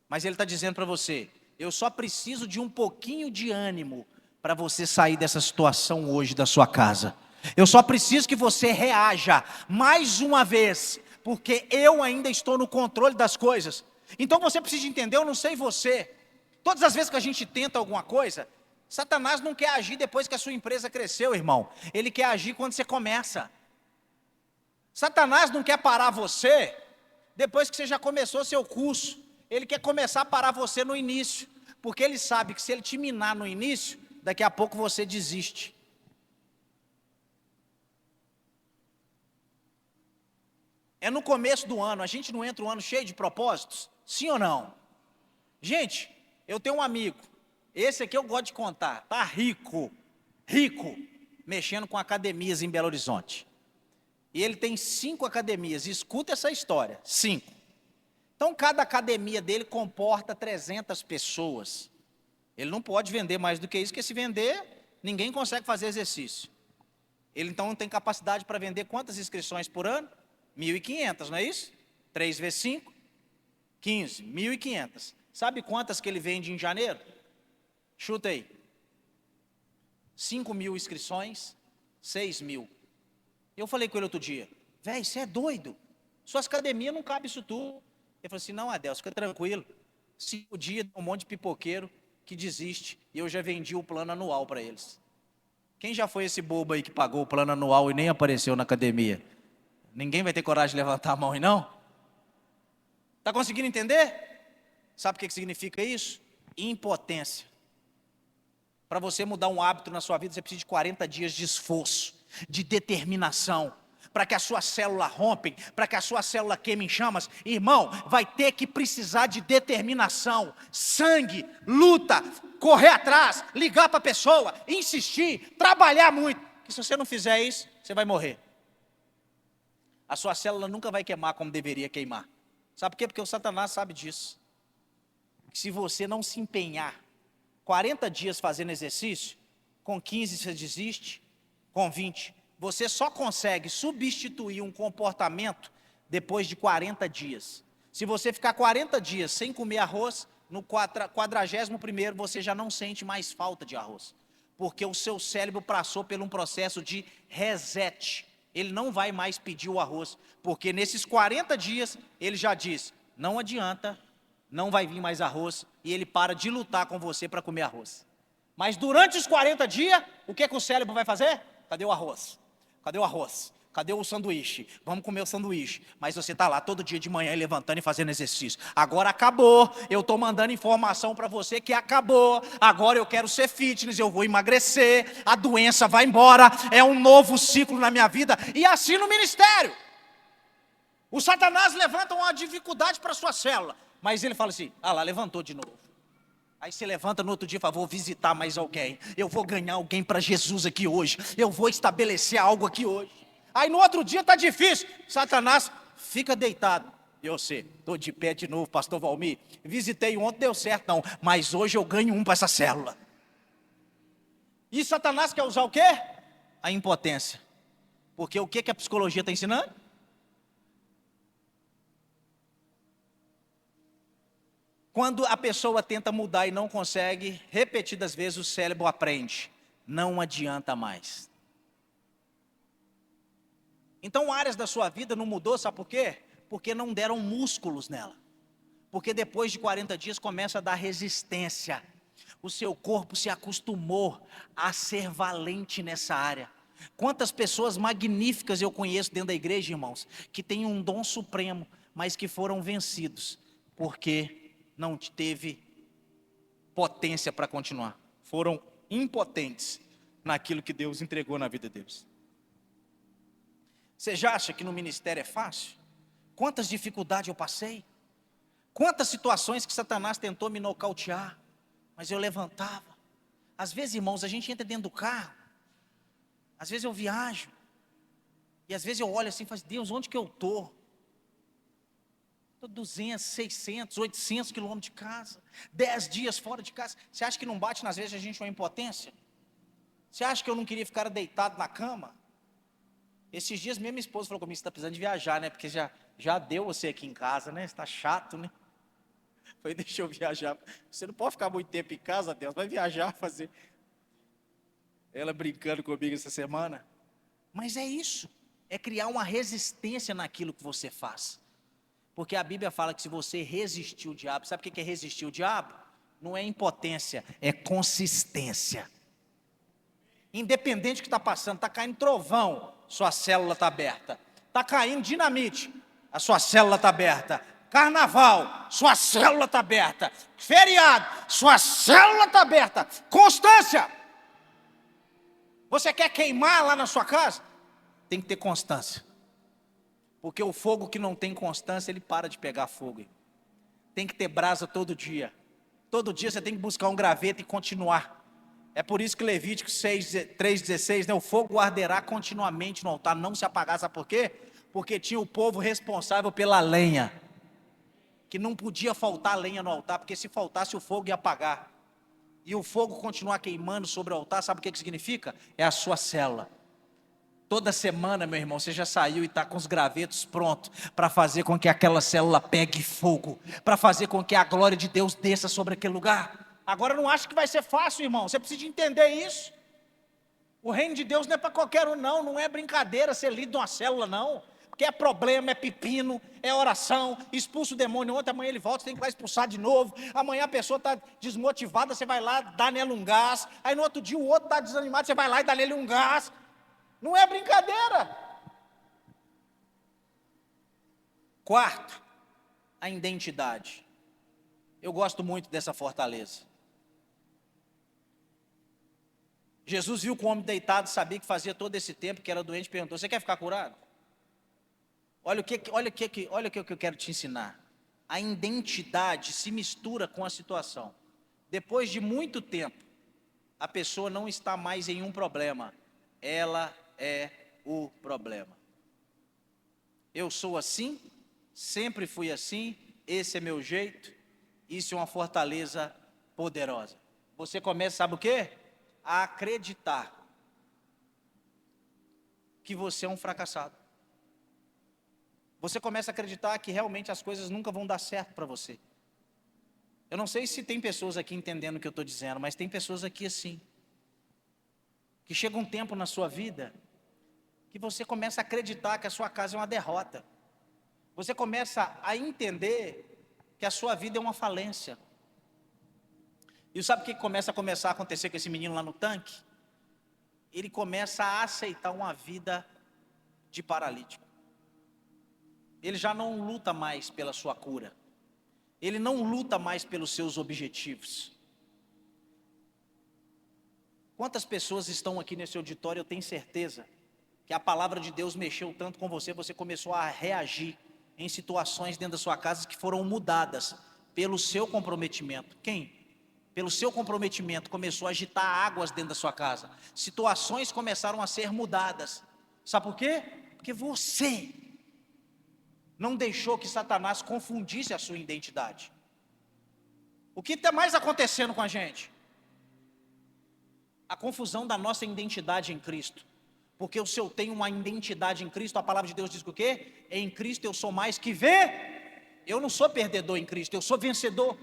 mas ele está dizendo para você, eu só preciso de um pouquinho de ânimo para você sair dessa situação hoje da sua casa. Eu só preciso que você reaja mais uma vez, porque eu ainda estou no controle das coisas. Então você precisa entender, eu não sei você, todas as vezes que a gente tenta alguma coisa, Satanás não quer agir depois que a sua empresa cresceu, irmão. Ele quer agir quando você começa. Satanás não quer parar você depois que você já começou seu curso. Ele quer começar a parar você no início, porque ele sabe que se ele te minar no início, daqui a pouco você desiste. É no começo do ano, a gente não entra um ano cheio de propósitos? Sim ou não? Gente, eu tenho um amigo, esse aqui eu gosto de contar, tá rico, mexendo com academias em Belo Horizonte. E ele tem 5 academias, escuta essa história, 5. Então cada academia dele comporta 300 pessoas. Ele não pode vender mais do que isso, porque se vender, ninguém consegue fazer exercício. Ele então não tem capacidade para vender quantas inscrições por ano? 1.500, não é isso? 3 vezes 5, 15, 1.500. Sabe quantas que ele vende em janeiro? Chuta aí. 5.000 inscrições, 6.000. Eu falei com ele outro dia, velho, você é doido? Suas academias não cabem isso tudo. Ele falou assim, não, Adelso, fica tranquilo. 5 dias, um monte de pipoqueiro que desiste, e eu já vendi o plano anual para eles. Quem já foi esse bobo aí que pagou o plano anual e nem apareceu na academia? Ninguém vai ter coragem de levantar a mão aí, não? Está conseguindo entender? Sabe o que significa isso? Impotência. Para você mudar um hábito na sua vida, você precisa de 40 dias de esforço, de determinação, para que a sua célula rompe, para que a sua célula queime em chamas. Irmão, vai ter que precisar de determinação, sangue, luta, correr atrás, ligar para a pessoa, insistir, trabalhar muito. Que se você não fizer isso, você vai morrer. A sua célula nunca vai queimar como deveria queimar. Sabe por quê? Porque o Satanás sabe disso. Que se você não se empenhar 40 dias fazendo exercício, com 15 você desiste, com 20. Você só consegue substituir um comportamento depois de 40 dias. Se você ficar 40 dias sem comer arroz, no 41º você já não sente mais falta de arroz. Porque o seu cérebro passou por um processo de reset. Ele não vai mais pedir o arroz. Porque nesses 40 dias, ele já diz, não adianta, não vai vir mais arroz. E ele para de lutar com você para comer arroz. Mas durante os 40 dias, o que o cérebro vai fazer? Cadê o arroz? Cadê o arroz? Cadê o sanduíche? Vamos comer o sanduíche. Mas você está lá todo dia de manhã levantando e fazendo exercício. Agora acabou. Eu estou mandando informação para você que acabou. Agora eu quero ser fitness, eu vou emagrecer. A doença vai embora. É um novo ciclo na minha vida. E assim no ministério. O Satanás levanta uma dificuldade para a sua célula. Mas ele fala assim, lá, levantou de novo. Aí você levanta no outro dia e fala, vou visitar mais alguém. Eu vou ganhar alguém para Jesus aqui hoje. Eu vou estabelecer algo aqui hoje. Aí no outro dia está difícil. Satanás fica deitado. Eu sei, estou de pé de novo, pastor Valmir. Visitei ontem, deu certo não. Mas hoje eu ganho um para essa célula. E Satanás quer usar o quê? A impotência. Porque o que a psicologia está ensinando? Quando a pessoa tenta mudar e não consegue, repetidas vezes o cérebro aprende. Não adianta mais. Então áreas da sua vida não mudou, sabe por quê? Porque não deram músculos nela. Porque depois de 40 dias começa a dar resistência. O seu corpo se acostumou a ser valente nessa área. Quantas pessoas magníficas eu conheço dentro da igreja, irmãos, que têm um dom supremo, mas que foram vencidos, porque não teve potência para continuar. Foram impotentes naquilo que Deus entregou na vida deles. Você já acha que no ministério é fácil? Quantas dificuldades eu passei? Quantas situações que Satanás tentou me nocautear, mas eu levantava. Às vezes, irmãos, a gente entra dentro do carro, às vezes eu viajo, e às vezes eu olho assim e falo, Deus, onde que eu estou? Estou 200, 600, 800 quilômetros de casa, 10 dias fora de casa. Você acha que não bate nas vezes a gente uma impotência? Você acha que eu não queria ficar deitado na cama? Esses dias mesmo minha esposa falou comigo, você está precisando de viajar, né? Porque já deu você aqui em casa, né? Você está chato, né? Eu falei, deixa eu viajar. Você não pode ficar muito tempo em casa, Deus, vai viajar, fazer. Ela brincando comigo essa semana. Mas é isso, é criar uma resistência naquilo que você faz. Porque a Bíblia fala que se você resistir o diabo, sabe o que é resistir o diabo? Não é impotência, é consistência. Independente do que está passando, está caindo trovão, sua célula está aberta. Está caindo dinamite, a sua célula está aberta. Carnaval, sua célula está aberta. Feriado, sua célula está aberta. Constância. Você quer queimar lá na sua casa? Tem que ter constância. Porque o fogo que não tem constância, ele para de pegar fogo. Tem que ter brasa todo dia. Todo dia você tem que buscar um graveto e continuar. É por isso que Levítico 3,16, né, o fogo arderá continuamente no altar, não se apagar. Sabe por quê? Porque tinha o povo responsável pela lenha. Que não podia faltar lenha no altar, porque se faltasse o fogo ia apagar. E o fogo continuar queimando sobre o altar, sabe o que significa? É a sua célula. Toda semana, meu irmão, você já saiu e está com os gravetos prontos para fazer com que aquela célula pegue fogo, para fazer com que a glória de Deus desça sobre aquele lugar. Agora não acha que vai ser fácil, irmão, você precisa entender isso. O reino de Deus não é para qualquer um, não é brincadeira ser líder de uma célula, não. Porque é problema, é pepino, é oração, expulsa o demônio, ontem, amanhã ele volta, você tem que ir lá expulsar de novo. Amanhã a pessoa está desmotivada, você vai lá dar nela um gás. Aí no outro dia o outro está desanimado, você vai lá e dá nele um gás. Não é brincadeira. Quarto, a identidade. Eu gosto muito dessa fortaleza. Jesus viu que o homem deitado, sabia que fazia todo esse tempo que era doente, perguntou, você quer ficar curado? Olha o que eu quero te ensinar. A identidade se mistura com a situação. depois de muito tempo, a pessoa não está mais em um problema, ela é o problema. Eu sou assim, sempre fui assim, esse é meu jeito, isso é uma fortaleza poderosa. Você começa, sabe o quê? A acreditar que você é um fracassado. Você começa a acreditar que realmente as coisas nunca vão dar certo para você. Eu não sei se tem pessoas aqui entendendo o que eu estou dizendo, mas tem pessoas aqui assim, que chega um tempo na sua vida, que você começa a acreditar que a sua casa é uma derrota. Você começa a entender que a sua vida é uma falência. E sabe o que começa a acontecer com esse menino lá no tanque? Ele começa a aceitar uma vida de paralítico. Ele já não luta mais pela sua cura. Ele não luta mais pelos seus objetivos. Quantas pessoas estão aqui nesse auditório, eu tenho certeza que a palavra de Deus mexeu tanto com você, você começou a reagir em situações dentro da sua casa que foram mudadas pelo seu comprometimento. Quem? Pelo seu comprometimento começou a agitar águas dentro da sua casa. Situações começaram a ser mudadas. Sabe por quê? Porque você não deixou que Satanás confundisse a sua identidade. O que está mais acontecendo com a gente? A confusão da nossa identidade em Cristo. Porque se eu tenho uma identidade em Cristo, a palavra de Deus diz o quê? Em Cristo eu sou mais que eu não sou perdedor em Cristo, eu sou vencedor.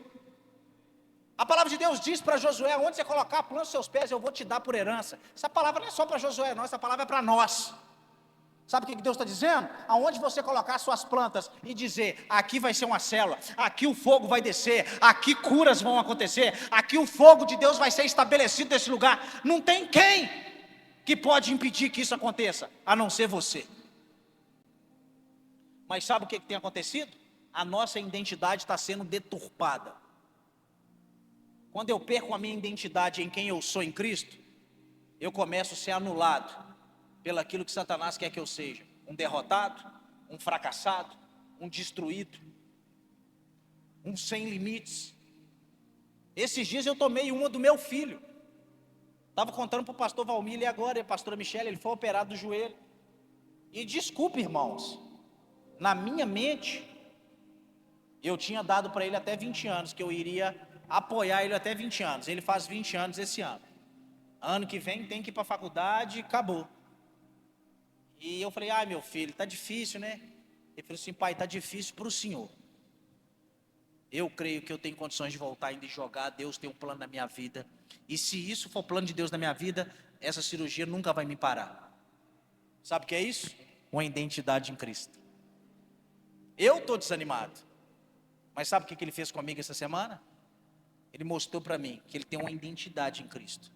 A palavra de Deus diz para Josué, onde você colocar a planta dos seus pés, eu vou te dar por herança. Essa palavra não é só para Josué, não, essa palavra é para nós. Sabe o que Deus está dizendo? Aonde você colocar as suas plantas e dizer, aqui vai ser uma célula, aqui o fogo vai descer, aqui curas vão acontecer, aqui o fogo de Deus vai ser estabelecido nesse lugar. Não tem quem que pode impedir que isso aconteça, a não ser você. Mas sabe o que tem acontecido? A nossa identidade está sendo deturpada. Quando eu perco a minha identidade em quem eu sou em Cristo, eu começo a ser anulado pelaquilo que Satanás quer que eu seja. Um derrotado, um fracassado, um destruído, um sem limites. Esses dias eu tomei uma do meu filho. Estava contando para o pastor Valmir e agora, e a pastora Michele, ele foi operado do joelho. E desculpe, irmãos, na minha mente, eu tinha dado para ele até 20 anos, que eu iria apoiar ele até 20 anos. Ele faz 20 anos esse ano. Ano que vem tem que ir para a faculdade e acabou. E eu falei, meu filho, está difícil, né? Ele falou assim, pai, está difícil para o senhor. Eu creio que eu tenho condições de voltar ainda e jogar. Deus tem um plano na minha vida. E se isso for o plano de Deus na minha vida, essa cirurgia nunca vai me parar. Sabe o que é isso? Uma identidade em Cristo. Eu estou desanimado. Mas sabe o que ele fez comigo essa semana? Ele mostrou para mim que ele tem uma identidade em Cristo.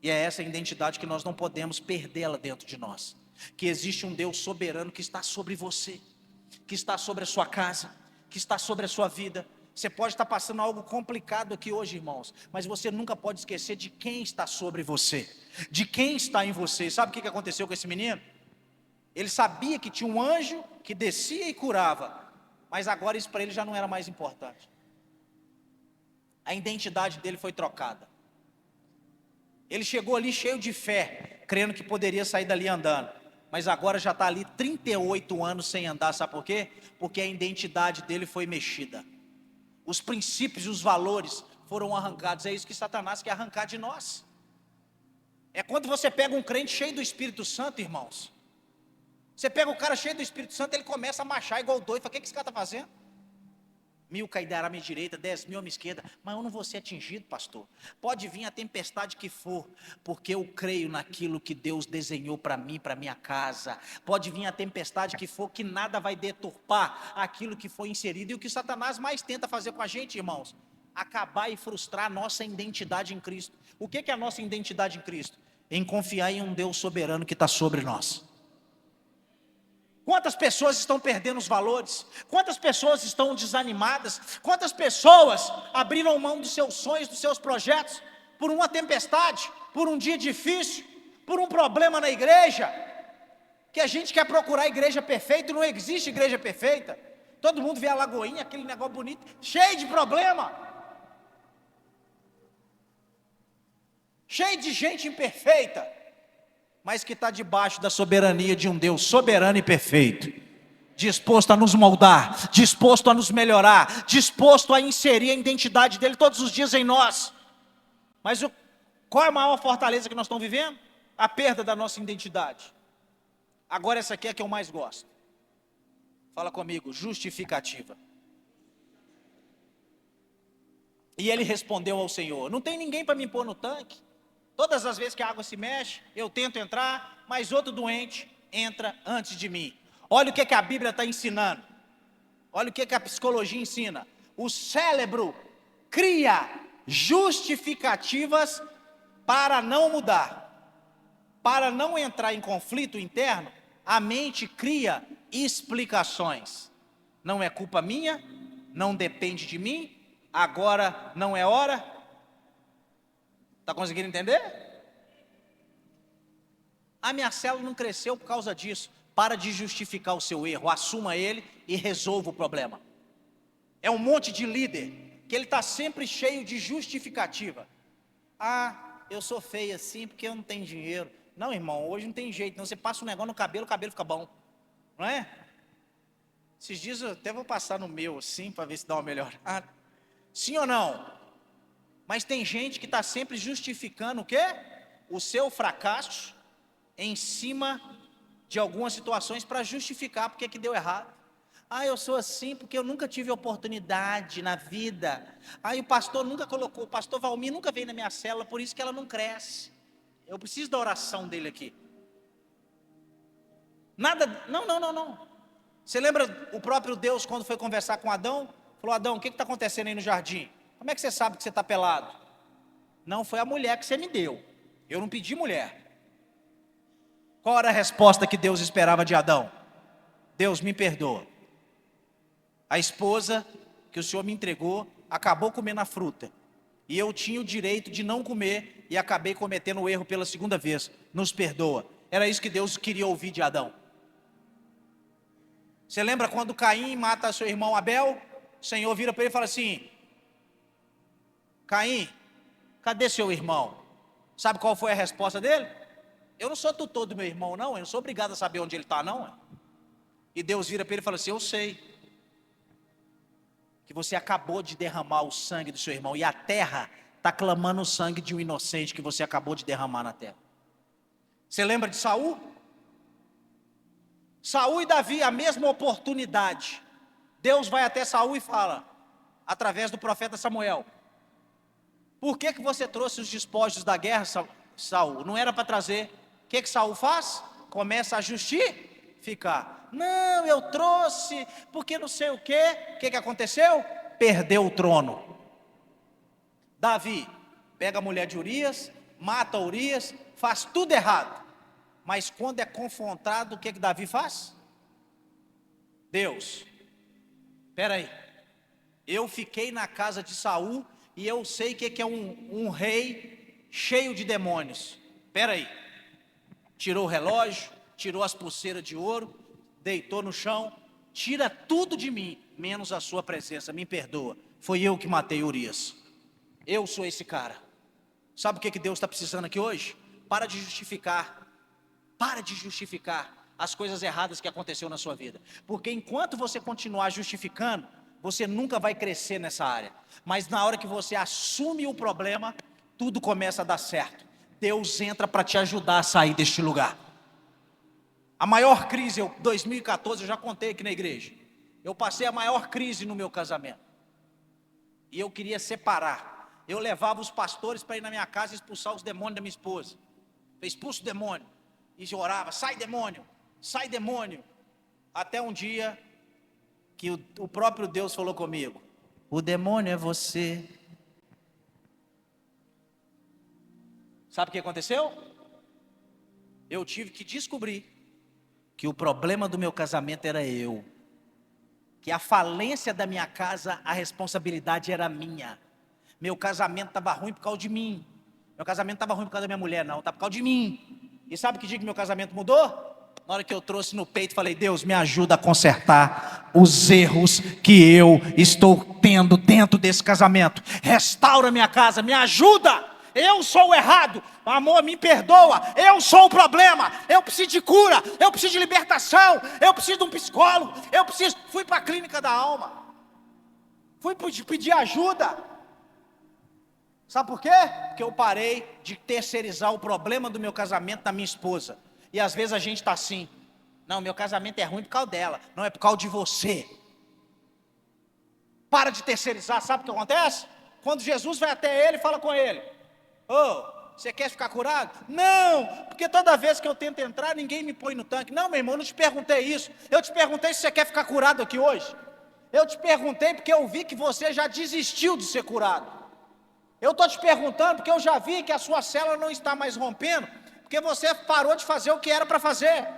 E é essa identidade que nós não podemos perdê-la dentro de nós. Que existe um Deus soberano que está sobre você, que está sobre a sua casa, que está sobre a sua vida. Você pode estar passando algo complicado aqui hoje, irmãos, mas você nunca pode esquecer de quem está sobre você, de quem está em você. Sabe o que aconteceu com esse menino? Ele sabia que tinha um anjo que descia e curava, mas agora isso para ele já não era mais importante. A identidade dele foi trocada. Ele chegou ali cheio de fé, crendo que poderia sair dali andando. Mas agora já está ali 38 anos sem andar, sabe por quê? Porque a identidade dele foi mexida. Os princípios e os valores foram arrancados. É isso que Satanás quer arrancar de nós. É quando você pega um crente cheio do Espírito Santo, irmãos. Você pega o cara cheio do Espírito Santo, ele começa a marchar igual doido. Fala, o que esse cara está fazendo? 1000 cairá à minha direita, 10.000 à minha esquerda, mas eu não vou ser atingido, pastor. Pode vir a tempestade que for, porque eu creio naquilo que Deus desenhou para mim, para minha casa. Pode vir a tempestade que for, que nada vai deturpar aquilo que foi inserido. E o que Satanás mais tenta fazer com a gente, irmãos? Acabar e frustrar a nossa identidade em Cristo. O que é a nossa identidade em Cristo? Em confiar em um Deus soberano que está sobre nós. Quantas pessoas estão perdendo os valores? Quantas pessoas estão desanimadas? Quantas pessoas abriram mão dos seus sonhos, dos seus projetos, por uma tempestade, por um dia difícil, por um problema na igreja? Que a gente quer procurar a igreja perfeita e não existe igreja perfeita. Todo mundo vê a Lagoinha, aquele negócio bonito, cheio de problema. cheio de gente imperfeita, mas que está debaixo da soberania de um Deus soberano e perfeito, disposto a nos moldar, disposto a nos melhorar, disposto a inserir a identidade dele todos os dias em nós. Mas qual é a maior fortaleza que nós estamos vivendo? A perda da nossa identidade. Agora essa aqui é a que eu mais gosto. Fala comigo, justificativa. E ele respondeu ao Senhor: não tem ninguém para me pôr no tanque. Todas as vezes que a água se mexe, eu tento entrar, mas outro doente entra antes de mim. Olha o que a Bíblia está ensinando. Olha o que a psicologia ensina. O cérebro cria justificativas para não mudar. Para não entrar em conflito interno, a mente cria explicações. Não é culpa minha, não depende de mim, agora não é hora. Está conseguindo entender? A minha célula não cresceu por causa disso. Para de justificar o seu erro, assuma ele e resolva o problema. É um monte de líder que ele está sempre cheio de justificativa. Ah, eu sou feio assim porque eu não tenho dinheiro. Não, irmão, hoje não tem jeito, não. Você passa um negócio no cabelo, o cabelo fica bom. Não é? Esses dias eu até vou passar no meu assim, para ver se dá uma melhorada. Sim ou não? Mas tem gente que está sempre justificando o quê? O seu fracasso em cima de algumas situações para justificar porque que deu errado. Ah, eu sou assim porque eu nunca tive oportunidade na vida. Ah, e o pastor nunca colocou, o pastor Valmir nunca veio na minha célula, por isso que ela não cresce. Eu preciso da oração dele aqui. Nada, não. Você lembra o próprio Deus quando foi conversar com Adão? Falou: Adão, o que está acontecendo aí no jardim? Como é que você sabe que você está pelado? Não, foi a mulher que você me deu. Eu não pedi mulher. Qual era a resposta que Deus esperava de Adão? Deus, me perdoa. A esposa que o Senhor me entregou acabou comendo a fruta. E eu tinha o direito de não comer e acabei cometendo o erro pela segunda vez. Nos perdoa. Era isso que Deus queria ouvir de Adão. Você lembra quando Caim mata seu irmão Abel? O Senhor vira para ele e fala assim: Caim, cadê seu irmão? Sabe qual foi a resposta dele? Eu não sou tutor do meu irmão, não. Eu não sou obrigado a saber onde ele está, não. E Deus vira para ele e fala assim: eu sei que você acabou de derramar o sangue do seu irmão, e a terra está clamando o sangue de um inocente que você acabou de derramar na terra. Você lembra de Saul? Saul e Davi, a mesma oportunidade. Deus vai até Saul e fala, através do profeta Samuel: por que você trouxe os despojos da guerra, Saul? Não era para trazer. O que Saul faz? Começa a justificar. Não, eu trouxe, porque não sei o quê. O que aconteceu? Perdeu o trono. Davi pega a mulher de Urias, mata Urias, faz tudo errado. Mas quando é confrontado, o que Davi faz? Deus, espera aí, eu fiquei na casa de Saul e eu sei o que é um rei cheio de demônios. Espera aí, tirou o relógio, tirou as pulseiras de ouro, deitou no chão, tira tudo de mim, menos a sua presença, me perdoa. Foi eu que matei Urias. Eu sou esse cara. Sabe o que Deus está precisando aqui hoje? Para de justificar as coisas erradas que aconteceu na sua vida. Porque enquanto você continuar justificando, você nunca vai crescer nessa área. Mas na hora que você assume o problema, tudo começa a dar certo. Deus entra para te ajudar a sair deste lugar. A maior crise, 2014, eu já contei aqui na igreja. Eu passei a maior crise no meu casamento. E eu queria separar. Eu levava os pastores para ir na minha casa e expulsar os demônios da minha esposa. Eu expulso o demônio. E orava: sai demônio, sai demônio. Até um dia que o próprio Deus falou comigo: o demônio é você. Sabe o que aconteceu? Eu tive que descobrir que o problema do meu casamento era eu, que a falência da minha casa, a responsabilidade era minha. Meu casamento estava ruim por causa de mim. Meu casamento estava ruim por causa da minha mulher, não, estava por causa de mim. E sabe que dia que meu casamento mudou? Na hora que eu trouxe no peito, falei: Deus, me ajuda a consertar os erros que eu estou tendo dentro desse casamento. Restaura minha casa, me ajuda. Eu sou o errado. Amor, me perdoa. Eu sou o problema. Eu preciso de cura. Eu preciso de libertação. Eu preciso de um psicólogo. Fui para a clínica da alma. Fui pedir ajuda. Sabe por quê? Porque eu parei de terceirizar o problema do meu casamento na minha esposa. E às vezes a gente está assim: não, meu casamento é ruim por causa dela, não é por causa de você. Para de terceirizar. Sabe o que acontece? Quando Jesus vai até ele, fala com ele: ô, você quer ficar curado? Não, porque toda vez que eu tento entrar, ninguém me põe no tanque. Não, meu irmão, eu não te perguntei isso. Eu te perguntei se você quer ficar curado aqui hoje. Eu te perguntei porque eu vi que você já desistiu de ser curado. Eu estou te perguntando porque eu já vi que a sua célula não está mais rompendo, porque você parou de fazer o que era para fazer.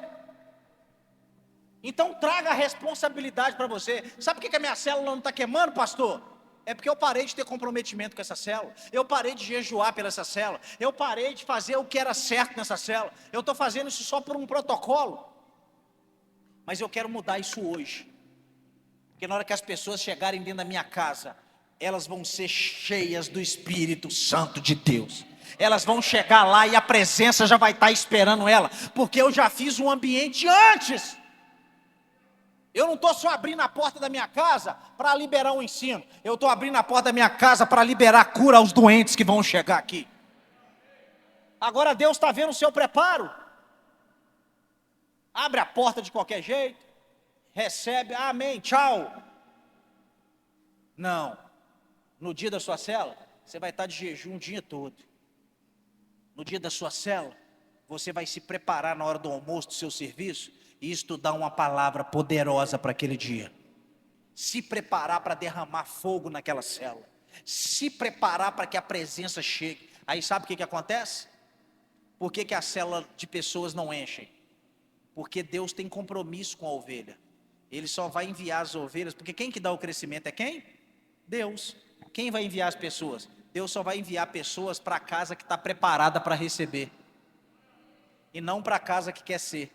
Então traga a responsabilidade para você. Sabe por que a minha célula não está queimando, pastor? É porque eu parei de ter comprometimento com essa célula. Eu parei de jejuar pela essa célula. Eu parei de fazer o que era certo nessa célula. Eu estou fazendo isso só por um protocolo. Mas eu quero mudar isso hoje. Porque na hora que as pessoas chegarem dentro da minha casa, elas vão ser cheias do Espírito Santo de Deus. Elas vão chegar lá e a presença já vai estar esperando ela. Porque eu já fiz um ambiente antes. Eu não estou só abrindo a porta da minha casa para liberar um ensino. Eu estou abrindo a porta da minha casa para liberar cura aos doentes que vão chegar aqui. Agora Deus está vendo o seu preparo. Abre a porta de qualquer jeito. Recebe, amém, tchau. Não. No dia da sua célula, você vai estar de jejum o dia todo. No dia da sua célula, você vai se preparar na hora do almoço do seu serviço e estudar uma palavra poderosa para aquele dia. Se preparar para derramar fogo naquela célula. Se preparar para que a presença chegue. Aí sabe o que acontece? Por que a célula de pessoas não enchem? Porque Deus tem compromisso com a ovelha. Ele só vai enviar as ovelhas, porque quem que dá o crescimento é quem? Deus. Quem vai enviar as pessoas? Deus só vai enviar pessoas para a casa que está preparada para receber. E não para a casa que quer ser.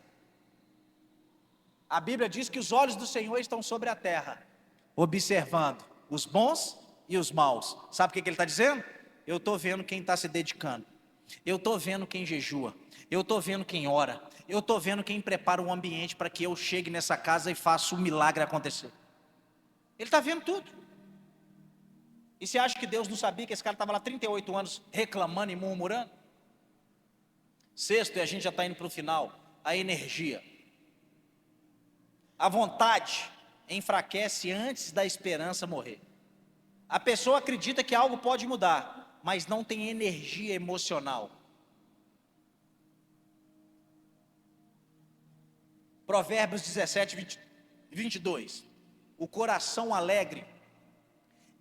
A Bíblia diz que os olhos do Senhor estão sobre a terra, observando os bons e os maus. Sabe o que ele está dizendo? Eu estou vendo quem está se dedicando. Eu estou vendo quem jejua. Eu estou vendo quem ora. Eu estou vendo quem prepara um ambiente para que eu chegue nessa casa e faça um milagre acontecer. Ele está vendo tudo. E você acha que Deus não sabia que esse cara estava lá 38 anos reclamando e murmurando? Sexto, e a gente já está indo para o final, a energia. A vontade enfraquece antes da esperança morrer. A pessoa acredita que algo pode mudar, mas não tem energia emocional. Provérbios 17, 22. O coração alegre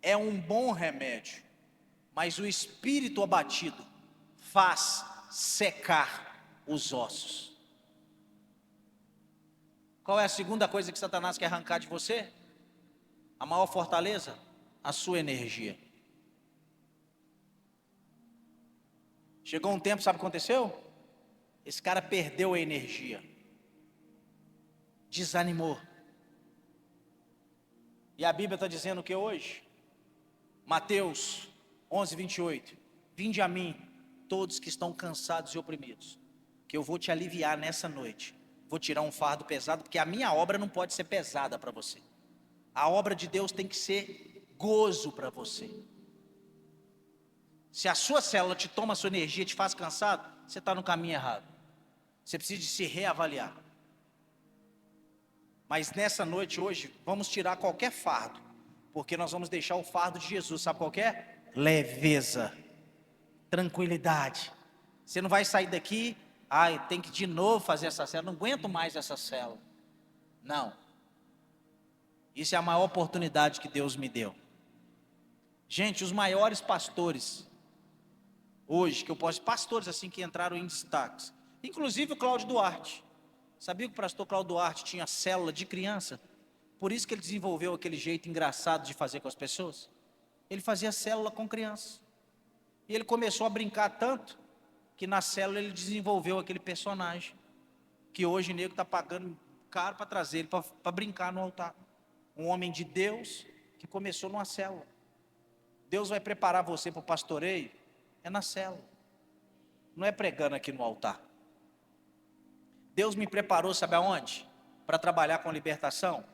é um bom remédio, mas o espírito abatido faz secar os ossos. Qual é a segunda coisa que Satanás quer arrancar de você? A maior fortaleza? A sua energia. Chegou um tempo, sabe o que aconteceu? Esse cara perdeu a energia. Desanimou. E a Bíblia está dizendo o que hoje? Mateus 11, 28. Vinde a mim, todos que estão cansados e oprimidos, que eu vou te aliviar nessa noite. Vou tirar um fardo pesado, porque a minha obra não pode ser pesada para você. A obra de Deus tem que ser gozo para você. Se a sua célula te toma a sua energia, te faz cansado, você está no caminho errado. Você precisa de se reavaliar. Mas nessa noite hoje, vamos tirar qualquer fardo, porque nós vamos deixar o fardo de Jesus, sabe qual que é? Leveza, tranquilidade. Você não vai sair daqui, tem que de novo fazer essa célula, não aguento mais essa célula. Não. Isso é a maior oportunidade que Deus me deu. Gente, os maiores pastores, hoje, que eu posso, pastores assim que entraram em destaques, inclusive o Cláudio Duarte. Sabia que o pastor Cláudio Duarte tinha célula de criança? Por isso que ele desenvolveu aquele jeito engraçado de fazer com as pessoas. Ele fazia célula com crianças. E ele começou a brincar tanto, que na célula ele desenvolveu aquele personagem, que hoje o nego está pagando caro para trazer ele para brincar no altar. Um homem de Deus que começou numa célula. Deus vai preparar você para o pastoreio, É na célula. Não é pregando aqui no altar. Deus me preparou, sabe aonde? Para trabalhar com libertação.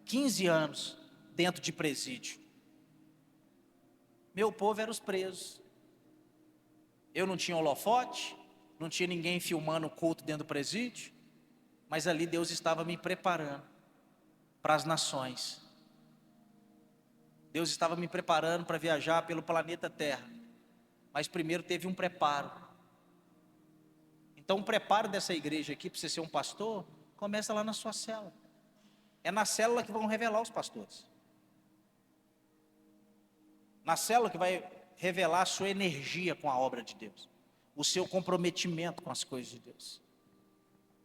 15 anos dentro de presídio. Meu povo era os presos. Eu não tinha holofote, não tinha ninguém filmando o culto dentro do presídio, mas ali Deus estava me preparando para as nações. Deus estava me preparando para viajar pelo planeta Terra, mas primeiro teve um preparo. Então o preparo dessa igreja aqui para você ser um pastor, começa lá na sua célula. É na célula que vão revelar os pastores. Na célula que vai revelar a sua energia com a obra de Deus, o seu comprometimento com as coisas de Deus.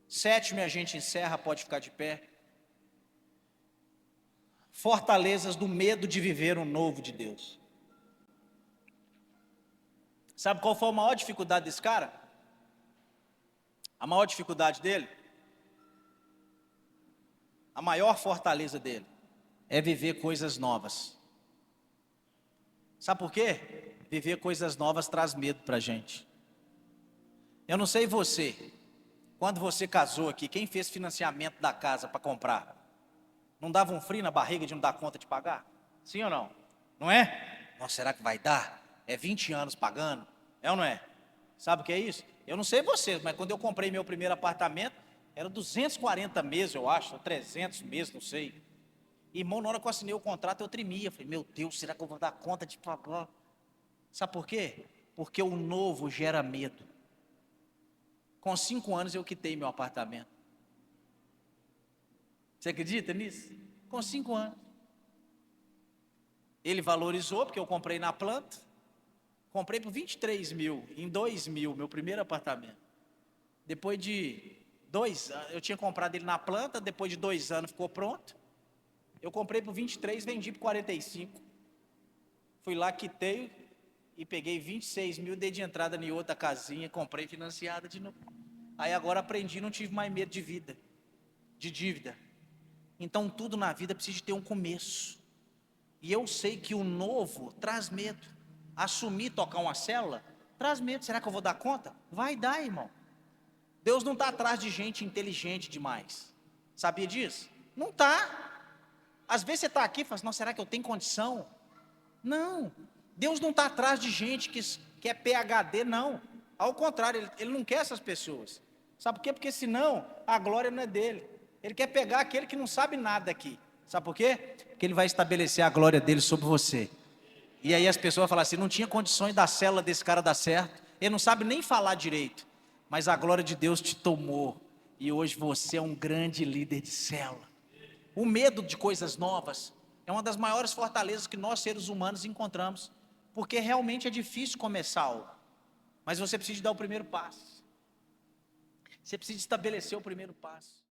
7, a gente encerra, pode ficar de pé. Fortalezas do medo de viver o novo de Deus. Sabe qual foi a maior dificuldade desse cara? A maior dificuldade dele? A maior fortaleza dele é viver coisas novas. Sabe por quê? Viver coisas novas traz medo para a gente. Eu não sei você, quando você casou aqui, quem fez financiamento da casa para comprar? Não dava um frio na barriga de não dar conta de pagar? Sim ou não? Não é? Nossa, será que vai dar? É 20 anos pagando? É ou não é? Sabe o que é isso? Eu não sei vocês, mas quando eu comprei meu primeiro apartamento, era 240 meses, eu acho, ou 300 meses, não sei. Irmão, na hora que eu assinei o contrato, eu tremia. Falei, meu Deus, será que eu vou dar conta de pagar? Sabe por quê? Porque o novo gera medo. Com 5 anos eu quitei meu apartamento. Você acredita nisso? Com 5 anos. Ele valorizou, porque eu comprei na planta. Comprei por 23 mil, em 2000, meu primeiro apartamento. Depois de 2 anos, eu tinha comprado ele na planta, depois de 2 anos ficou pronto. Eu comprei por 23, vendi por 45. Fui lá, quitei e peguei 26 mil, dei de entrada em outra casinha, comprei financiada de novo. Aí agora aprendi, não tive mais medo de vida, de dívida. Então tudo na vida precisa de ter um começo. E eu sei que o novo traz medo. Assumir tocar uma célula traz medo. Será que eu vou dar conta? Vai dar, irmão. Deus não está atrás de gente inteligente demais. Sabia disso? Não está. Às vezes você está aqui e fala assim, não, será que eu tenho condição? Não. Deus não está atrás de gente que é PhD, não. Ao contrário, ele não quer essas pessoas. Sabe por quê? Porque senão a glória não é dele. Ele quer pegar aquele que não sabe nada aqui. Sabe por quê? Porque ele vai estabelecer a glória dele sobre você. E aí as pessoas falam assim, não tinha condições da célula desse cara dar certo. Ele não sabe nem falar direito. Mas a glória de Deus te tomou. E hoje você é um grande líder de célula. O medo de coisas novas é uma das maiores fortalezas que nós seres humanos encontramos, porque realmente é difícil começar algo, mas você precisa dar o primeiro passo, você precisa estabelecer o primeiro passo.